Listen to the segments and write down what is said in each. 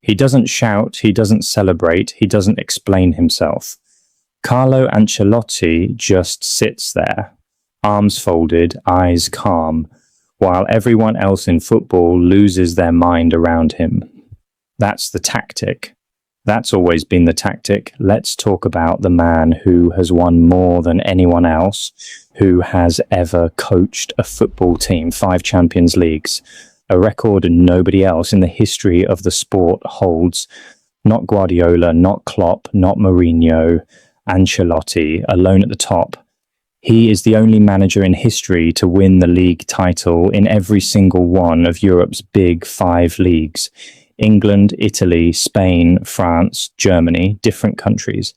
He doesn't shout, he doesn't celebrate, he doesn't explain himself. Carlo Ancelotti just sits there, arms folded, eyes calm, while everyone else in football loses their mind around him. That's the tactic. That's always been the tactic. Let's talk about the man who has won more than anyone else, who has ever coached a football team, 5 Champions Leagues, a record nobody else in the history of the sport holds. Not Guardiola, not Klopp, not Mourinho, Ancelotti, alone at the top. He is the only manager in history to win the league title in every single one of Europe's big 5 leagues. England, Italy, Spain, France, Germany, different countries,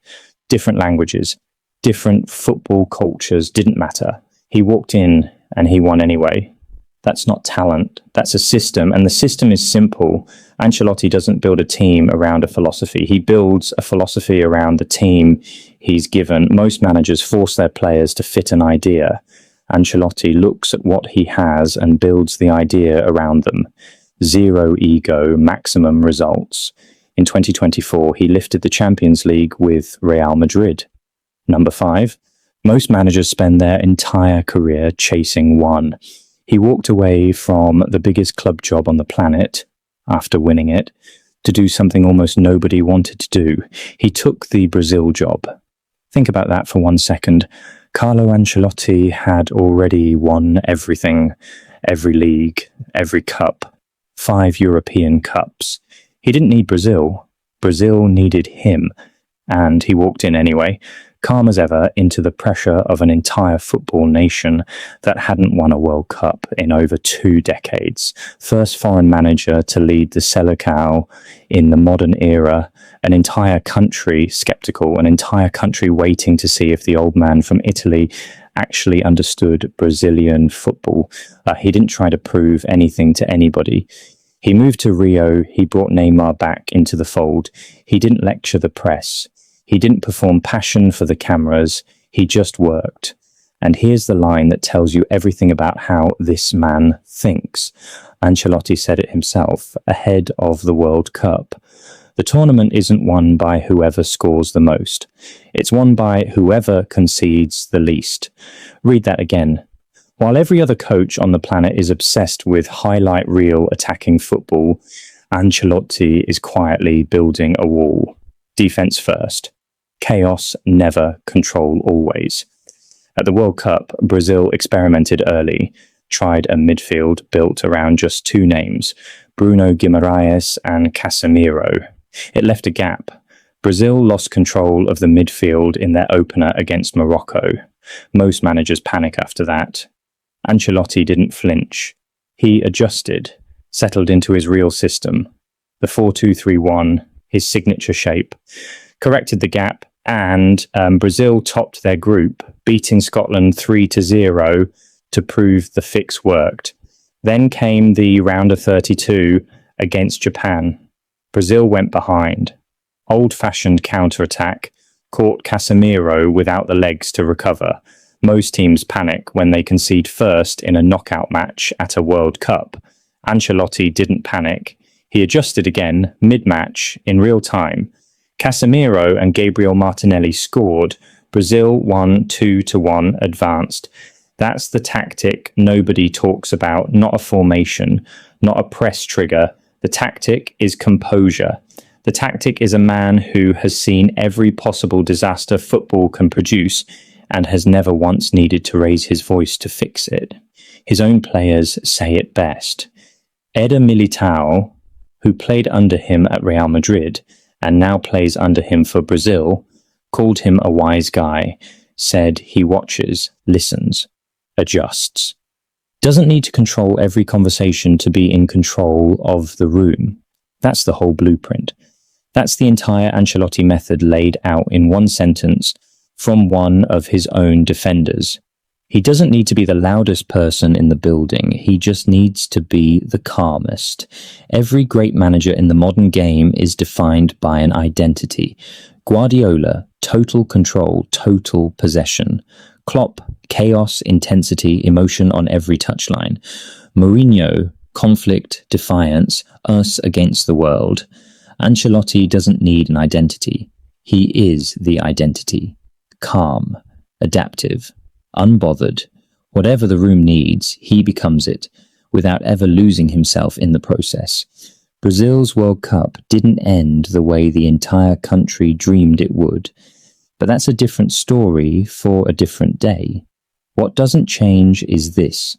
different languages, different football cultures, didn't matter. He walked in and he won anyway. That's not talent. That's a system. And the system is simple. Ancelotti doesn't build a team around a philosophy. He builds a philosophy around the team he's given. Most managers force their players to fit an idea. Ancelotti looks at what he has and builds the idea around them. Zero ego, maximum results. In 2024, he lifted the Champions League with Real Madrid. Number 5, most managers spend their entire career chasing one. He walked away from the biggest club job on the planet, after winning it, to do something almost nobody wanted to do. He took the Brazil job. Think about that for 1 second. Carlo Ancelotti had already won everything, every league, every cup. 5 European Cups. He didn't need Brazil. Brazil needed him. And he walked in anyway, calm as ever, into the pressure of an entire football nation that hadn't won a World Cup in over 2 decades. First foreign manager to lead the Seleção in the modern era. An entire country skeptical, an entire country waiting to see if the old man from Italy actually understood Brazilian football. He didn't try to prove anything to anybody. He moved to Rio. He brought Neymar back into the fold. He didn't lecture the press. He didn't perform passion for the cameras. He just worked. And here's the line that tells you everything about how this man thinks. Ancelotti said it himself, ahead of the World Cup. The tournament isn't won by whoever scores the most. It's won by whoever concedes the least. Read that again. While every other coach on the planet is obsessed with highlight reel attacking football, Ancelotti is quietly building a wall. Defense first. Chaos never, control always. At the World Cup, Brazil experimented early, tried a midfield built around just 2 names, Bruno Guimaraes and Casemiro. It left a gap. Brazil lost control of the midfield in their opener against Morocco. Most managers panic after that. Ancelotti didn't flinch. He adjusted, settled into his real system, the 4-2-3-1, his signature shape, corrected the gap, and Brazil topped their group, beating Scotland 3-0 to prove the fix worked. Then came the round of 32 against Japan. Brazil went behind. Old-fashioned counter-attack caught Casemiro without the legs to recover. Most teams panic when they concede first in a knockout match at a World Cup. Ancelotti didn't panic. He adjusted again, mid-match, in real time. Casemiro and Gabriel Martinelli scored. Brazil won 2-1, advanced. That's the tactic nobody talks about, not a formation, not a press trigger. The tactic is composure. The tactic is a man who has seen every possible disaster football can produce and has never once needed to raise his voice to fix it. His own players say it best. Eder Militao, who played under him at Real Madrid and now plays under him for Brazil, called him a wise guy, said he watches, listens, adjusts. Doesn't need to control every conversation to be in control of the room. That's the whole blueprint. That's the entire Ancelotti method laid out in one sentence from one of his own defenders. He doesn't need to be the loudest person in the building. He just needs to be the calmest. Every great manager in the modern game is defined by an identity. Guardiola, total control, total possession. Klopp, chaos, intensity, emotion on every touchline. Mourinho, conflict, defiance, us against the world. Ancelotti doesn't need an identity. He is the identity. Calm, adaptive, unbothered. Whatever the room needs, he becomes it, without ever losing himself in the process. Brazil's World Cup didn't end the way the entire country dreamed it would, but that's a different story for a different day. What doesn't change is this.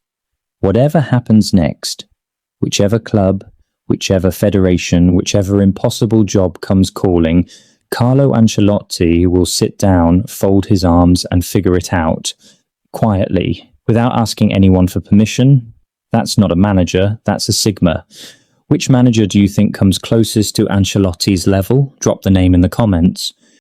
Whatever happens next, whichever club, whichever federation, whichever impossible job comes calling, Carlo Ancelotti will sit down, fold his arms, and figure it out, quietly, without asking anyone for permission. That's not a manager, that's a Sigma. Which manager do you think comes closest to Ancelotti's level? Drop the name in the comments.